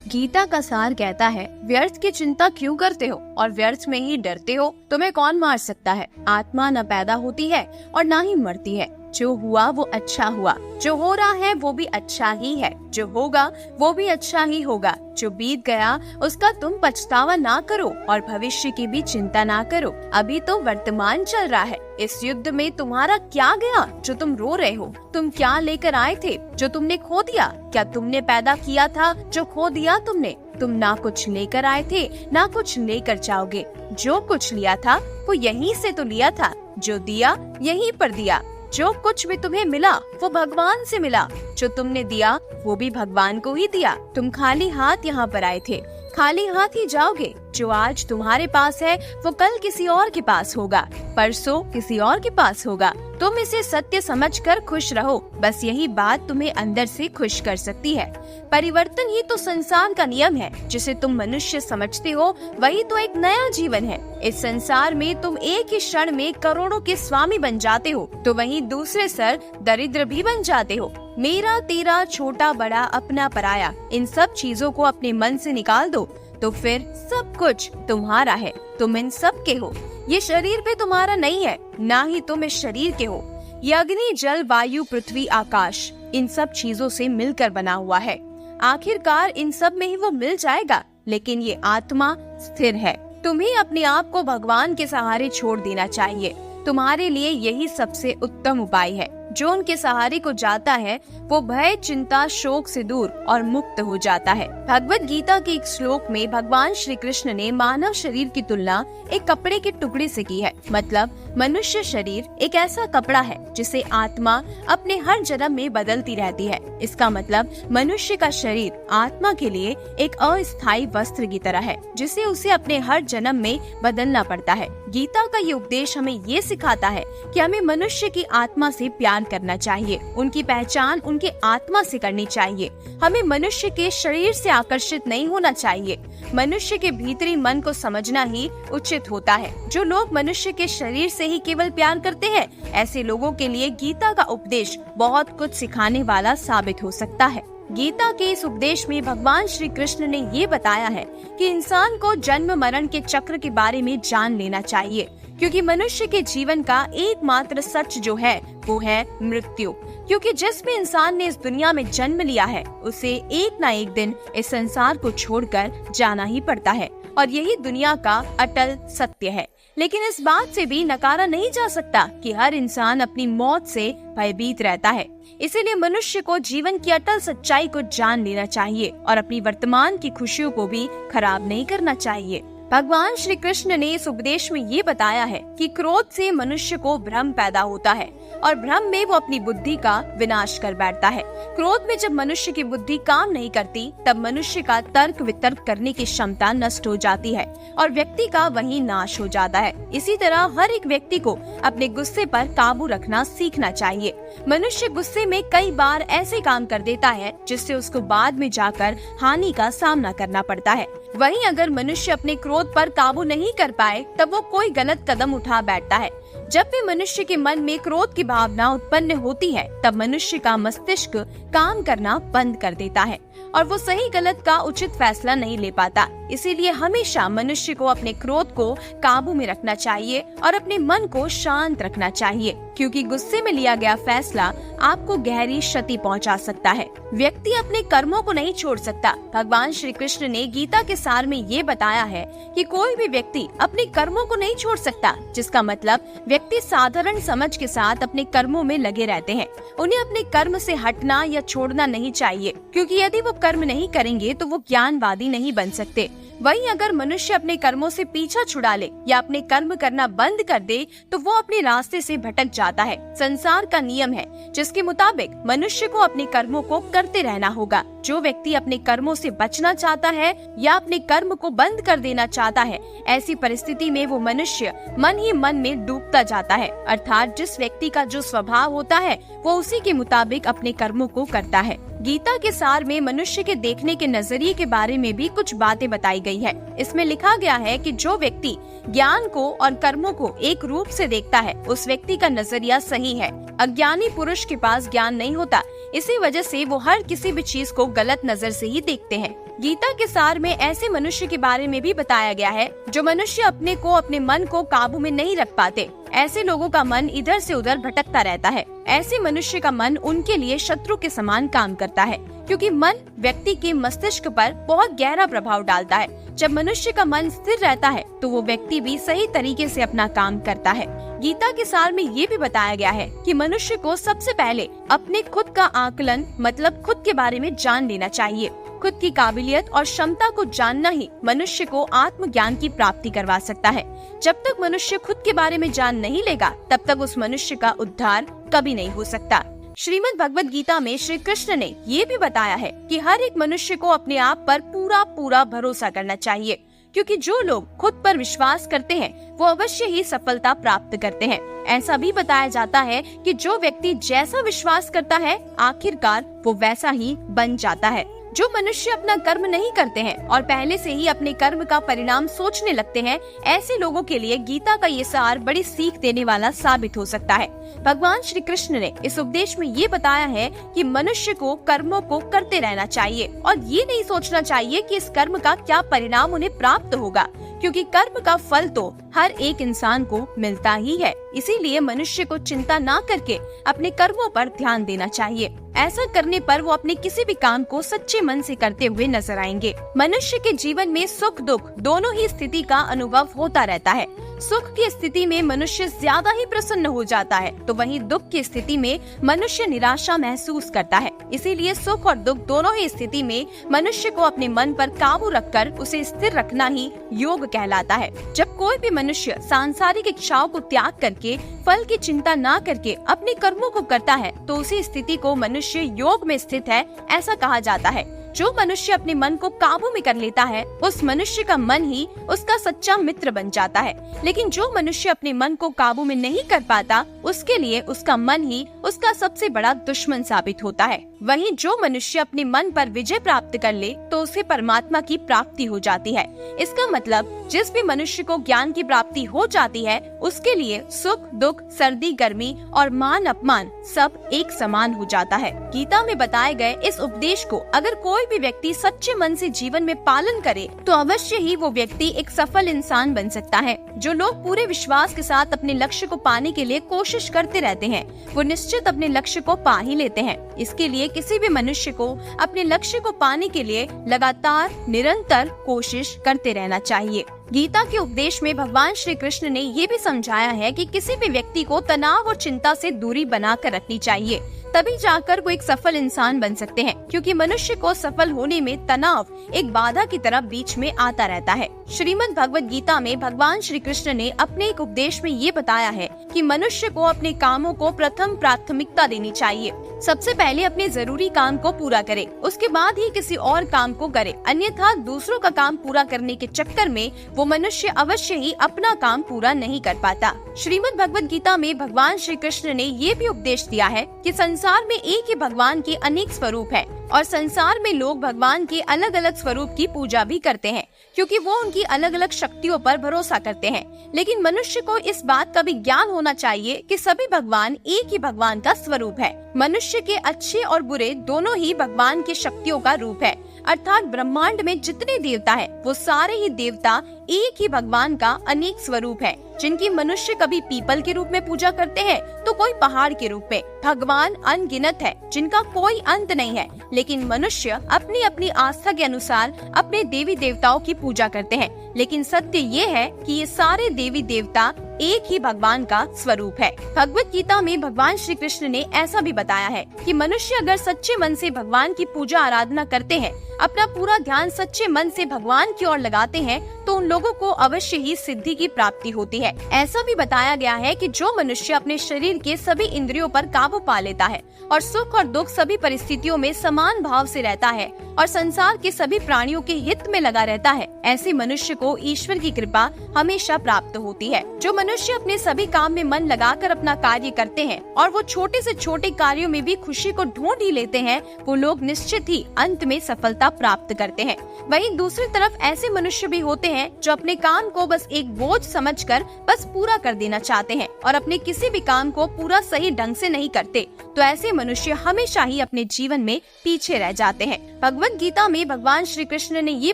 गीता का सार कहता है, व्यर्थ की चिंता क्यों करते हो और व्यर्थ में ही डरते हो। तुम्हें कौन मार सकता है। आत्मा न पैदा होती है और न ही मरती है। जो हुआ वो अच्छा हुआ, जो हो रहा है वो भी अच्छा ही है, जो होगा वो भी अच्छा ही होगा। जो बीत गया उसका तुम पछतावा ना करो और भविष्य की भी चिंता ना करो। अभी तो वर्तमान चल रहा है। इस युद्ध में तुम्हारा क्या गया जो तुम रो रहे हो। तुम क्या लेकर आए थे जो तुमने खो दिया। क्या तुमने पैदा किया था जो खो दिया तुमने। तुम ना कुछ लेकर आए थे ना कुछ लेकर जाओगे। जो कुछ लिया था वो यहीं से तो लिया था। जो दिया यहीं पर दिया। जो कुछ भी तुम्हें मिला वो भगवान से मिला। जो तुमने दिया वो भी भगवान को ही दिया। तुम खाली हाथ यहाँ पर आए थे, खाली हाथ ही जाओगे। जो आज तुम्हारे पास है वो कल किसी और के पास होगा, परसों किसी और के पास होगा। तुम इसे सत्य समझकर खुश रहो। बस यही बात तुम्हें अंदर से खुश कर सकती है। परिवर्तन ही तो संसार का नियम है। जिसे तुम मनुष्य समझते हो वही तो एक नया जीवन है। इस संसार में तुम एक ही क्षण में करोड़ों के स्वामी बन जाते हो तो वहीं दूसरे सर दरिद्र भी बन जाते हो। मेरा तेरा छोटा बड़ा अपना पराया, इन सब चीजों को अपने मन से निकाल दो तो फिर सब कुछ तुम्हारा है। तुम इन सब के हो। ये शरीर भी तुम्हारा नहीं है, ना ही तुम इस शरीर के हो। ये अग्नि जल वायु पृथ्वी आकाश इन सब चीजों से मिलकर बना हुआ है। आखिरकार इन सब में ही वो मिल जाएगा। लेकिन ये आत्मा स्थिर है। तुम्हें अपने आप को भगवान के सहारे छोड़ देना चाहिए। तुम्हारे लिए यही सबसे उत्तम उपाय है। जो उनके सहारे को जाता है वो भय चिंता शोक से दूर और मुक्त हो जाता है। भगवत गीता के एक श्लोक में भगवान श्री कृष्ण ने मानव शरीर की तुलना एक कपड़े के टुकड़े से की है। मतलब मनुष्य शरीर एक ऐसा कपड़ा है जिसे आत्मा अपने हर जन्म में बदलती रहती है। इसका मतलब मनुष्य का शरीर आत्मा के लिए एक अस्थायी वस्त्र की तरह है जिसे उसे अपने हर जन्म में बदलना पड़ता है। गीता का ये उपदेश हमें ये सिखाता है कि हमें मनुष्य की आत्मा से प्यार करना चाहिए। उनकी पहचान उनके आत्मा से करनी चाहिए। हमें मनुष्य के शरीर से आकर्षित नहीं होना चाहिए। मनुष्य के भीतरी मन को समझना ही उचित होता है। जो लोग मनुष्य के शरीर से ही केवल प्यार करते हैं, ऐसे लोगों के लिए गीता का उपदेश बहुत कुछ सिखाने वाला साबित हो सकता है। गीता के इस उपदेश में भगवान श्री कृष्ण ने ये बताया है कि इंसान को जन्म मरण के चक्र के बारे में जान लेना चाहिए, क्योंकि मनुष्य के जीवन का एकमात्र सच जो है वो है मृत्यु। क्योंकि जिस भी इंसान ने इस दुनिया में जन्म लिया है उसे एक न एक दिन इस संसार को छोड़कर जाना ही पड़ता है और यही दुनिया का अटल सत्य है। लेकिन इस बात से भी नकारा नहीं जा सकता कि हर इंसान अपनी मौत से भयभीत रहता है। इसीलिए मनुष्य को जीवन की अटल सच्चाई को जान लेना चाहिए और अपनी वर्तमान की खुशियों को भी खराब नहीं करना चाहिए। भगवान श्री कृष्ण ने इस उपदेश में ये बताया है कि क्रोध से मनुष्य को भ्रम पैदा होता है और भ्रम में वो अपनी बुद्धि का विनाश कर बैठता है। क्रोध में जब मनुष्य की बुद्धि काम नहीं करती तब मनुष्य का तर्क वितर्क करने की क्षमता नष्ट हो जाती है और व्यक्ति का वहीं नाश हो जाता है। इसी तरह हर एक व्यक्ति को अपने गुस्से पर काबू रखना सीखना चाहिए। मनुष्य गुस्से में कई बार ऐसे काम कर देता है जिससे उसको बाद में जाकर हानि का सामना करना पड़ता है। वहीं अगर मनुष्य अपने क्रोध पर काबू नहीं कर पाए तब वो कोई गलत कदम उठा बैठता है। जब भी मनुष्य के मन में क्रोध की भावना उत्पन्न होती है तब मनुष्य का मस्तिष्क काम करना बंद कर देता है और वो सही गलत का उचित फैसला नहीं ले पाता। इसीलिए हमेशा मनुष्य को अपने क्रोध को काबू में रखना चाहिए और अपने मन को शांत रखना चाहिए, क्योंकि गुस्से में लिया गया फैसला आपको गहरी क्षति पहुंचा सकता है। व्यक्ति अपने कर्मों को नहीं छोड़ सकता। भगवान श्री कृष्ण ने गीता के सार में ये बताया है कि कोई भी व्यक्ति अपने कर्मों को नहीं छोड़ सकता, जिसका मतलब व्यक्ति साधारण समझ के साथ अपने कर्मों में लगे रहते हैं। उन्हें अपने कर्म से हटना या छोड़ना नहीं चाहिए, क्योंकि यदि वो कर्म नहीं करेंगे तो वो ज्ञानवादी नहीं बन सकते। वहीं अगर मनुष्य अपने कर्मों से पीछा छुड़ा ले या अपने कर्म करना बंद कर दे तो वो अपने रास्ते से भटक जाता है। संसार का नियम है जिसके मुताबिक मनुष्य को अपने कर्मों को करते रहना होगा। जो व्यक्ति अपने कर्मों से बचना चाहता है या अपने कर्म को बंद कर देना चाहता है, ऐसी परिस्थिति में वो मनुष्य मन ही मन में डूबता जाता है। अर्थात जिस व्यक्ति का जो स्वभाव होता है वो उसी के मुताबिक अपने कर्मों को करता है। गीता के सार में मनुष्य के देखने के नजरिए के बारे में भी कुछ बातें बताई गई है। इसमें लिखा गया है कि जो व्यक्ति ज्ञान को और कर्मों को एक रूप से देखता है उस व्यक्ति का नजरिया सही है। अज्ञानी पुरुष के पास ज्ञान नहीं होता, इसी वजह से वो हर किसी भी चीज को गलत नजर से ही देखते हैं। गीता के सार में ऐसे मनुष्य के बारे में भी बताया गया है जो मनुष्य अपने मन को काबू में नहीं रख पाते। ऐसे लोगों का मन इधर से उधर भटकता रहता है। ऐसे मनुष्य का मन उनके लिए शत्रु के समान काम करता है, क्योंकि मन व्यक्ति के मस्तिष्क पर बहुत गहरा प्रभाव डालता है। जब मनुष्य का मन स्थिर रहता है तो वो व्यक्ति भी सही तरीके से अपना काम करता है। गीता के सार में ये भी बताया गया है कि मनुष्य को सबसे पहले अपने खुद का आकलन मतलब खुद के बारे में जान लेना चाहिए। खुद की काबिलियत और क्षमता को जानना ही मनुष्य को आत्मज्ञान की प्राप्ति करवा सकता है। जब तक मनुष्य खुद के बारे में जान नहीं लेगा तब तक उस मनुष्य का उद्धार कभी नहीं हो सकता। श्रीमद् भगवद गीता में श्री कृष्ण ने ये भी बताया है कि हर एक मनुष्य को अपने आप पर पूरा भरोसा करना चाहिए, क्योंकि जो लोग खुद पर विश्वास करते हैं वो अवश्य ही सफलता प्राप्त करते हैं। ऐसा भी बताया जाता है कि जो व्यक्ति जैसा विश्वास करता है आखिरकार वो वैसा ही बन जाता है। जो मनुष्य अपना कर्म नहीं करते हैं और पहले से ही अपने कर्म का परिणाम सोचने लगते हैं, ऐसे लोगों के लिए गीता का ये सार बड़ी सीख देने वाला साबित हो सकता है। भगवान श्री कृष्ण ने इस उपदेश में ये बताया है कि मनुष्य को कर्मों को करते रहना चाहिए और ये नहीं सोचना चाहिए कि इस कर्म का क्या परिणाम उन्हें प्राप्त होगा, क्योंकि कर्म का फल तो हर एक इंसान को मिलता ही है। इसीलिए मनुष्य को चिंता ना करके अपने कर्मों पर ध्यान देना चाहिए। ऐसा करने पर वो अपने किसी भी काम को सच्चे मन से करते हुए नजर आएंगे। मनुष्य के जीवन में सुख दुख दोनों ही स्थिति का अनुभव होता रहता है। सुख की स्थिति में मनुष्य ज्यादा ही प्रसन्न हो जाता है, तो वहीं दुख की स्थिति में मनुष्य निराशा महसूस करता है। इसीलिए सुख और दुख दोनों ही स्थिति में मनुष्य को अपने मन पर काबू रखकर उसे स्थिर रखना ही योग कहलाता है। जब कोई भी मनुष्य सांसारिक इच्छाओं को त्याग करके फल की चिंता ना करके अपने कर्मों को करता है तो उसी स्थिति को मनुष्य योग में स्थित है ऐसा कहा जाता है। जो मनुष्य अपने मन को काबू में कर लेता है उस मनुष्य का मन ही उसका सच्चा मित्र बन जाता है, लेकिन जो मनुष्य अपने मन को काबू में नहीं कर पाता उसके लिए उसका मन ही उसका सबसे बड़ा दुश्मन साबित होता है। वहीं जो मनुष्य अपने मन पर विजय प्राप्त कर ले तो उसे परमात्मा की प्राप्ति हो जाती है। इसका मतलब जिस भी मनुष्य को ज्ञान की प्राप्ति हो जाती है उसके लिए सुख दुख सर्दी गर्मी और मान अपमान सब एक समान हो जाता है। गीता में बताए गए इस उपदेश को अगर कोई भी व्यक्ति सच्चे मन से जीवन में पालन करे तो अवश्य ही वो व्यक्ति एक सफल इंसान बन सकता है। जो लोग पूरे विश्वास के साथ अपने लक्ष्य को पाने के लिए कोशिश करते रहते हैं वो निश्चित अपने लक्ष्य को पा ही लेते हैं। इसके लिए किसी भी मनुष्य को अपने लक्ष्य को पाने के लिए लगातार निरंतर कोशिश करते रहना चाहिए। गीता के उपदेश में भगवान श्री कृष्ण ने ये भी समझाया है कि किसी भी व्यक्ति को तनाव और चिंता से दूरी बनाकर रखनी चाहिए, तभी जाकर वो एक सफल इंसान बन सकते हैं, क्योंकि मनुष्य को सफल होने में तनाव एक बाधा की तरह बीच में आता रहता है। श्रीमद् भगवद गीता में भगवान श्री कृष्ण ने अपने एक उपदेश में ये बताया है कि मनुष्य को अपने कामों को प्रथम प्राथमिकता देनी चाहिए। सबसे पहले अपने जरूरी काम को पूरा करे, उसके बाद ही किसी और काम को करे, अन्यथा दूसरों का काम पूरा करने के चक्कर में वो मनुष्य अवश्य ही अपना काम पूरा नहीं कर पाता। श्रीमद् भगवद गीता में भगवान श्री कृष्ण ने ये भी उपदेश दिया है कि संसार में एक ही भगवान के अनेक स्वरूप है और संसार में लोग भगवान के अलग अलग स्वरूप की पूजा भी करते हैं, क्योंकि वो उनकी अलग अलग शक्तियों पर भरोसा करते हैं। लेकिन मनुष्य को इस बात का भी ज्ञान होना चाहिए कि सभी भगवान एक ही भगवान का स्वरूप है। मनुष्य के अच्छे और बुरे दोनों ही भगवान की शक्तियों का रूप है, अर्थात ब्रह्मांड में जितने देवता है वो सारे ही देवता एक ही भगवान का अनेक स्वरूप है। जिनकी मनुष्य कभी पीपल के रूप में पूजा करते हैं तो कोई पहाड़ के रूप में। भगवान अनगिनत है जिनका कोई अंत नहीं है, लेकिन मनुष्य अपनी अपनी आस्था के अनुसार अपने देवी देवताओं की पूजा करते हैं। लेकिन सत्य ये है कि ये सारे देवी देवता एक ही भगवान का स्वरूप है। भगवत गीता में भगवान श्री कृष्ण ने ऐसा भी बताया है कि मनुष्य अगर सच्चे मन से भगवान की पूजा आराधना करते हैं, अपना पूरा ध्यान सच्चे मन से भगवान की ओर लगाते हैं, तो उन लोगों को अवश्य ही सिद्धि की प्राप्ति होती है। ऐसा भी बताया गया है कि जो मनुष्य अपने शरीर के सभी इंद्रियों पर काबू पा लेता है और सुख और दुख सभी परिस्थितियों में समान भाव से रहता है और संसार के सभी प्राणियों के हित में लगा रहता है, ऐसे मनुष्य को ईश्वर की कृपा हमेशा प्राप्त होती है। जो मनुष्य अपने सभी काम में मन लगाकर अपना कार्य करते हैं और वो छोटे से छोटे कार्यों में भी खुशी को ढूंढ ही लेते हैं, वो लोग निश्चित ही अंत में सफलता सफलता प्राप्त करते हैं। वहीं दूसरी तरफ ऐसे मनुष्य भी होते हैं जो अपने काम को बस एक बोझ समझकर बस पूरा कर देना चाहते हैं और अपने किसी भी काम को पूरा सही ढंग से नहीं करते। तो ऐसे मनुष्य हमेशा ही अपने जीवन में पीछे रह जाते हैं। भगवत गीता में भगवान श्री कृष्ण ने ये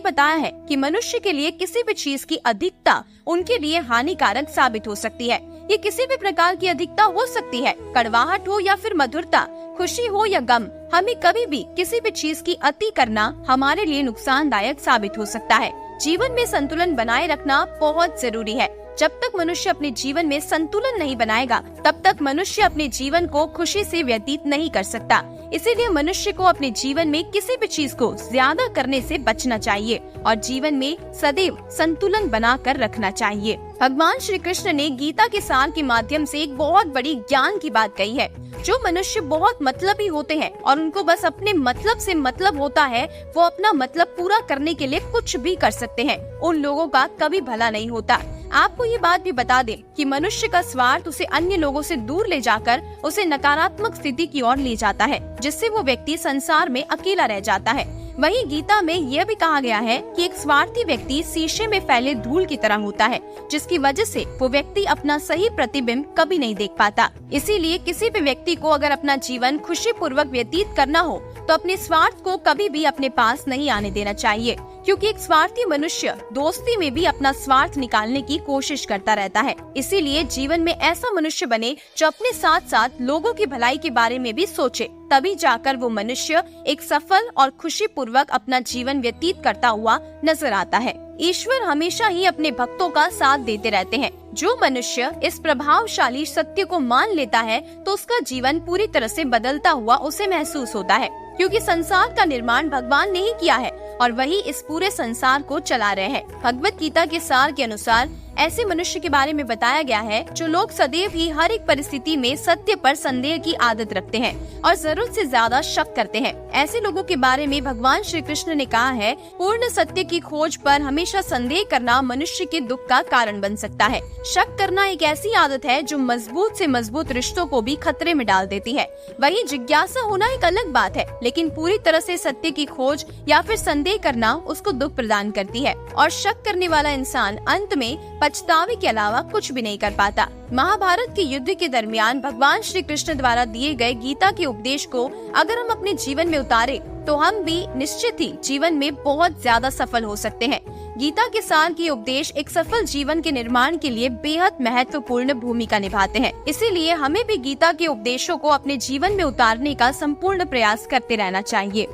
बताया है कि मनुष्य के लिए किसी भी चीज की अधिकता उनके लिए हानिकारक साबित हो सकती है। ये किसी भी प्रकार की अधिकता हो सकती है, कड़वाहट हो या फिर मधुरता, खुशी हो या गम। हमें कभी भी किसी भी चीज की अति करना हमारे लिए नुकसानदायक साबित हो सकता है। जीवन में संतुलन बनाए रखना बहुत जरूरी है। जब तक मनुष्य अपने जीवन में संतुलन नहीं बनाएगा, तब तक मनुष्य अपने जीवन को खुशी से व्यतीत नहीं कर सकता। इसीलिए मनुष्य को अपने जीवन में किसी भी चीज को ज्यादा करने से बचना चाहिए और जीवन में सदैव संतुलन बनाकर रखना चाहिए। भगवान श्री कृष्ण ने गीता के सार के माध्यम से एक बहुत बड़ी ज्ञान की बात कही है। जो मनुष्य बहुत मतलबी होते हैं और उनको बस अपने मतलब से मतलब होता है, वो अपना मतलब पूरा करने के लिए कुछ भी कर सकते हैं। उन लोगों का कभी भला नहीं होता। आपको ये बात भी बता दें कि मनुष्य का स्वार्थ उसे अन्य लोगों से दूर ले जाकर उसे नकारात्मक स्थिति की ओर ले जाता है, जिससे वो व्यक्ति संसार में अकेला रह जाता है। वहीं गीता में यह भी कहा गया है कि एक स्वार्थी व्यक्ति शीशे में फैले धूल की तरह होता है, जिसकी वजह से वो व्यक्ति अपना सही प्रतिबिंब कभी नहीं देख पाता। इसीलिए किसी भी व्यक्ति को अगर अपना जीवन खुशी पूर्वक व्यतीत करना हो तो अपने स्वार्थ को कभी भी अपने पास नहीं आने देना चाहिए, क्योंकि एक स्वार्थी मनुष्य दोस्ती में भी अपना स्वार्थ निकालने की कोशिश करता रहता है। इसीलिए जीवन में ऐसा मनुष्य बने जो अपने साथ साथ लोगों की भलाई के बारे में भी सोचे, तभी जाकर वो मनुष्य एक सफल और खुशी पूर्वक अपना जीवन व्यतीत करता हुआ नजर आता है। ईश्वर हमेशा ही अपने भक्तों का साथ देते रहते हैं। जो मनुष्य इस प्रभावशाली सत्य को मान लेता है तो उसका जीवन पूरी तरह से बदलता हुआ उसे महसूस होता है, क्योंकि संसार का निर्माण भगवान ने ही किया है और वही इस पूरे संसार को चला रहे हैं। भगवत गीता के सार के अनुसार ऐसे मनुष्य के बारे में बताया गया है जो लोग सदैव ही हर एक परिस्थिति में सत्य पर संदेह की आदत रखते हैं और जरूरत से ज्यादा शक करते हैं। ऐसे लोगों के बारे में भगवान श्री कृष्ण ने कहा है, पूर्ण सत्य की खोज पर हमेशा संदेह करना मनुष्य के दुख का कारण बन सकता है। शक करना एक ऐसी आदत है जो मजबूत से मजबूत रिश्तों को भी खतरे में डाल देती है। वही जिज्ञासा होना एक अलग बात है, लेकिन पूरी तरह से सत्य की खोज या फिर संदेह करना उसको दुख प्रदान करती है और शक करने वाला इंसान अंत में पछतावे के अलावा कुछ भी नहीं कर पाता। महाभारत के युद्ध के दरमियान भगवान श्री कृष्ण द्वारा दिए गए गीता के उपदेश को अगर हम अपने जीवन में उतारे तो हम भी निश्चित ही जीवन में बहुत ज्यादा सफल हो सकते हैं। गीता के सार के उपदेश एक सफल जीवन के निर्माण के लिए बेहद महत्वपूर्ण भूमिका निभाते हैं। इसीलिए हमें भी गीता के उपदेशों को अपने जीवन में उतारने का संपूर्ण प्रयास करते रहना चाहिए।